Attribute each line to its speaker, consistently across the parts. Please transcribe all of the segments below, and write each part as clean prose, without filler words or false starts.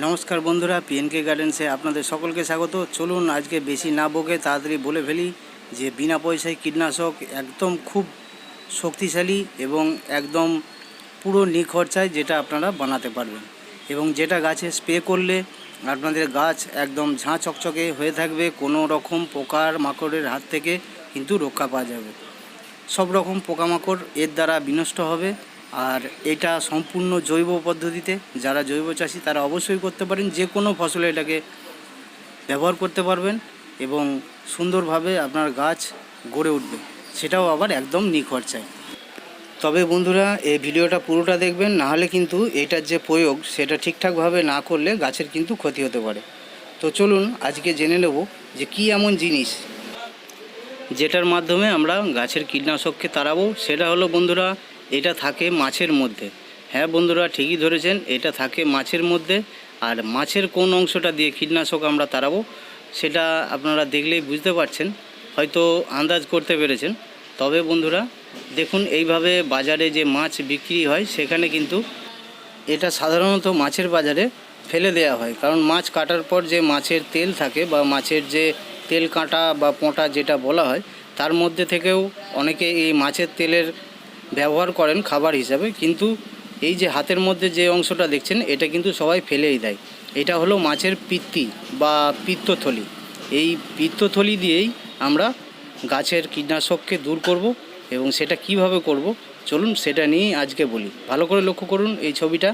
Speaker 1: নমস্কার বন্ধুরা, পিএনকে গার্ডেন্সে আপনাদের সকলকে স্বাগত। চলুন আজকে বেশি না বকে তাড়াতাড়ি বলে ফেলি যে বিনা পয়সায় কীটনাশক একদম খুব শক্তিশালী এবং একদম পুরো নিখরচায় যেটা আপনারা বানাতে পারবেন এবং যেটা গাছে স্প্রে করলে আপনাদের গাছ একদম ঝাঁ চকচকে হয়ে থাকবে, কোনো রকম পোকার মাকড়ের হাত থেকে কিন্তু রক্ষা পাওয়া যাবে। সব রকম পোকামাকড় এর দ্বারা বিনষ্ট হবে। আর এটা সম্পূর্ণ জৈব পদ্ধতিতে, যারা জৈব চাষি তারা অবশ্যই করতে পারেন, যে কোনো ফসলে এটাকে ব্যবহার করতে পারবেন এবং সুন্দরভাবে আপনার গাছ গড়ে উঠবে, সেটাও আবার একদম নিখরচায়। তবে বন্ধুরা, এই ভিডিওটা পুরোটা দেখবেন, নাহলে কিন্তু এটার যে প্রয়োগ সেটা ঠিকঠাকভাবে না করলে গাছের কিন্তু ক্ষতি হতে পারে। তো চলুন আজকে জেনে নেব যে কী এমন জিনিস যেটার মাধ্যমে আমরা গাছের কীটনাশককে তাড়াবো। সেটা হলো বন্ধুরা, এটা থাকে মাছের মধ্যে। হ্যাঁ বন্ধুরা, ঠিকই ধরেছেন, এটা থাকে মাছের মধ্যে। আর মাছের কোন অংশটা দিয়ে কীটনাশক আমরা তাড়াবো সেটা আপনারা দেখলেই বুঝতে পারছেন, হয়তো আন্দাজ করতে পেরেছেন। তবে বন্ধুরা দেখুন, এইভাবে বাজারে যে মাছ বিক্রি হয় সেখানে কিন্তু এটা সাধারণত মাছের বাজারে ফেলে দেওয়া হয়, কারণ মাছ কাটার পর যে মাছের তেল থাকে বা মাছের যে তেল কাঁটা বা পোঁটা যেটা বলা হয়, তার মধ্যে থেকেও অনেকে এই মাছের তেলের ব্যবহার করেন খাবার হিসাবে। কিন্তু এই যে হাতের মধ্যে যে অংশটা দেখছেন, এটা কিন্তু সবাই ফেলেই দেয়। এটা হলো মাছের পিত্তি বা পিত্তথলি। এই পিত্তথলি দিয়েই আমরা গাছের কীটনাশককে দূর করব এবং সেটা কিভাবে করব চলুন সেটা নিয়েই আজকে বলি। ভালো করে লক্ষ্য করুন এই ছবিটা,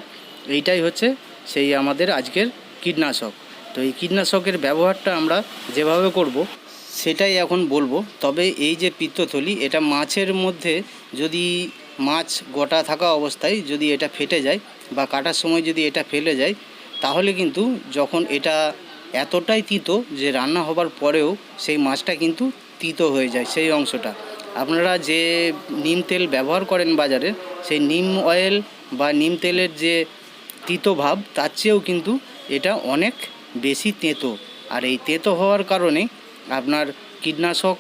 Speaker 1: এইটাই হচ্ছে সেই আমাদের আজকের কীটনাশক। তো এই কীটনাশকের ব্যবহারটা আমরা যেভাবে করব সেটাই এখন বলবো। তবে এই যে পিত্তথলি, এটা মাছের মধ্যে যদি মাছ গোটা থাকা অবস্থায় যদি এটা ফেটে যায় বা কাটার সময় যদি এটা ফেলে যায়, তাহলে কিন্তু যখন এটা এতটাই তিতো যে রান্না হবার পরেও সেই মাছটা কিন্তু তিতো হয়ে যায় সেই অংশটা। আপনারা যে নিম তেল ব্যবহার করেন বাজারে, সেই নিম অয়েল বা নিম তেলের যে তিতো ভাব, তার চেয়েও কিন্তু এটা অনেক বেশি তেঁতো। আর এই তেঁতো হওয়ার কারণে আপনার কীটনাশক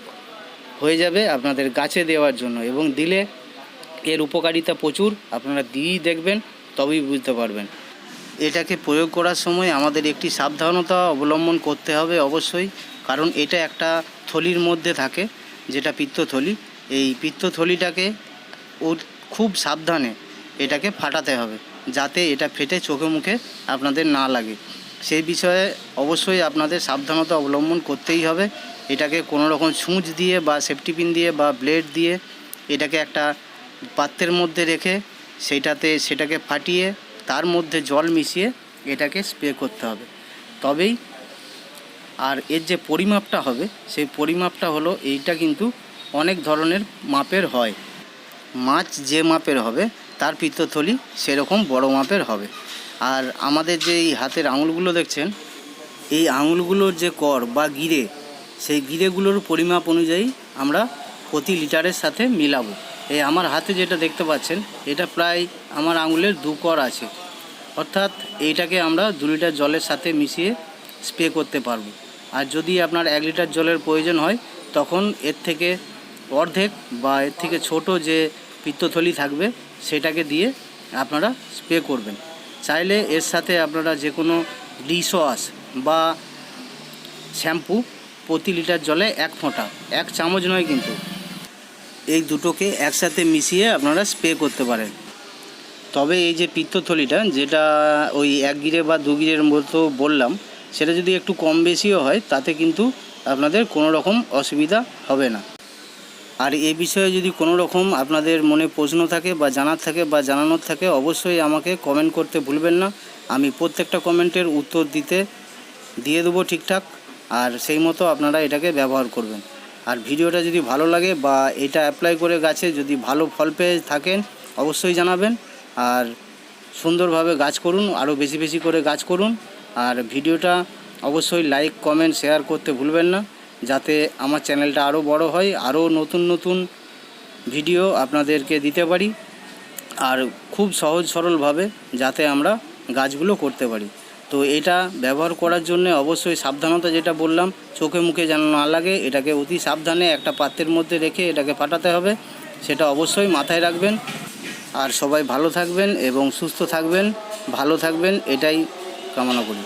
Speaker 1: হয়ে যাবে আপনাদের গাছে দেওয়ার জন্য, এবং দিলে এর উপকারিতা প্রচুর। আপনারা দিয়েই দেখবেন, তবেই বুঝতে পারবেন। এটাকে প্রয়োগ করার সময় আমাদের একটি সাবধানতা অবলম্বন করতে হবে অবশ্যই, কারণ এটা একটা থলির মধ্যে থাকে যেটা পিত্তথলি। এই পিত্তথলিটাকে খুব সাবধানে এটাকে ফাটাতে হবে, যাতে এটা ফেটে চোখে মুখে আপনাদের না লাগে। সেই বিষয়ে অবশ্যই আপনাদের সাবধানতা অবলম্বন করতেই হবে। এটাকে কোনো রকম ছুঁচ দিয়ে বা সেফটি পিন দিয়ে বা ব্লেড দিয়ে এটাকে একটা পাত্রের মধ্যে রেখে সেটাকে ফাটিয়ে তার মধ্যে জল মিশিয়ে এটাকে স্প্রে করতে হবে, তবেই। আর এর যে পরিমাপটা হবে সেই পরিমাপটা হলো, এইটা কিন্তু অনেক ধরনের মাপের হয়। মাছ যে মাপের হবে তার পিত্তথলি সেরকম বড় মাপের হবে। আর আমাদের যে এই হাতের আঙুলগুলো দেখছেন, এই আঙুলগুলোর যে কর বা গিরে, সেই গিরেগুলোর পরিমাপ অনুযায়ী আমরা প্রতি লিটারের সাথে মিলাবো। এই আমার হাতে যেটা দেখতে পাচ্ছেন, এটা প্রায় আমার আঙুলের 2 কর আছে, অর্থাৎ এইটাকে আমরা 2 লিটার জলের সাথে মিশিয়ে স্প্রে করতে পারবো। আর যদি আপনার 1 লিটার জলের প্রয়োজন হয়, তখন এর থেকে অর্ধেক বা এর থেকে ছোট যে পিত্তথলি থাকবে সেটাকে দিয়ে আপনারা স্প্রে করবেন। চাইলে এর সাথে আপনারা যে কোনো ডিশওয়াশ বা শ্যাম্পু প্রতি লিটার জলে 1 ফোঁটা, 1 চামচ নয় কিন্তু, এই দুটোকে একসাথে মিশিয়ে আপনারা স্প্রে করতে পারেন। তবে এই যে পিত্তথলিটা, যেটা ওই 1 গিরে বা 2 গিরের মতো বললাম, সেটা যদি একটু কম বেশিও হয়, তাতে কিন্তু আপনাদের কোনো রকম অসুবিধা হবে না। আর এই বিষয়ে যদি কোনো রকম আপনাদের মনে প্রশ্ন থাকে বা জানার থাকে বা জানানোর থাকে, অবশ্যই আমাকে কমেন্ট করতে ভুলবেন না। আমি প্রত্যেকটা কমেন্টের উত্তর দিয়ে দেবো ঠিকঠাক, আর সেই মতো আপনারা এটাকে ব্যবহার করবেন। আর ভিডিওটা যদি ভালো লাগে বা এটা অ্যাপ্লাই করে গাছে যদি ভালো ফল পেয়ে থাকেন, অবশ্যই জানাবেন। আর সুন্দরভাবে গাছ করুন, আরও বেশি বেশি করে গাছ করুন। আর ভিডিওটা অবশ্যই লাইক, কমেন্ট, শেয়ার করতে ভুলবেন না, যাতে আমার চ্যানেলটা আরও বড় হয়, আরও নতুন নতুন ভিডিও আপনাদেরকে দিতে পারি, আর খুব সহজ সরলভাবে যাতে আমরা গাছগুলো করতে পারি। তো এটা ব্যবহার করার জন্য অবশ্যই সাবধানতা, যেটা বললাম, চোখে মুখে যেন না লাগে, এটাকে অতি সাবধানে একটা পাত্রের মধ্যে রেখে এটাকে ফাটাতে হবে, সেটা অবশ্যই মাথায় রাখবেন। আর সবাই ভালো থাকবেন এবং সুস্থ থাকবেন, ভালো থাকবেন, এটাই কামনা করি।